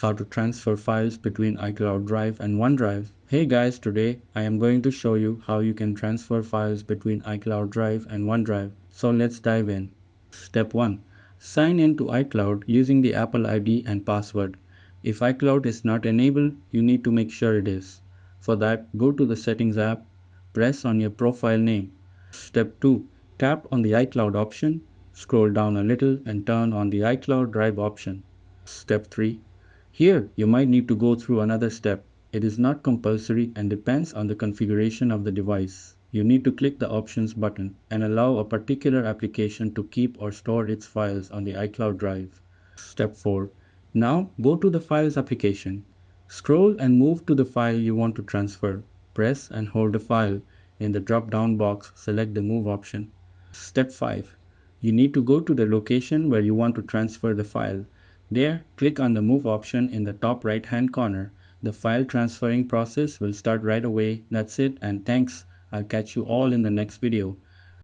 how to transfer files between iCloud Drive and OneDrive. Hey guys, today I am going to show you how you can transfer files between iCloud Drive and OneDrive. So let's dive in. Step 1. Sign in to iCloud using the Apple ID and password. If iCloud is not enabled, you need to make sure it is. For that, go to the Settings app, press on your profile name. Step 2. Tap on the iCloud option, scroll down a little and turn on the iCloud Drive option. Step 3. Here, you might need to go through another step. It is not compulsory and depends on the configuration of the device. You need to click the Options button and allow a particular application to keep or store its files on the iCloud Drive. Step 4. Now go to the Files application. Scroll and move to the file you want to transfer. Press and hold the file. In the drop-down box, select the Move option. Step 5. You need to go to the location where you want to transfer the file. There, click on the Move option in the top right-hand corner. The file transferring process will start right away. That's it, and thanks. I'll catch you all in the next video.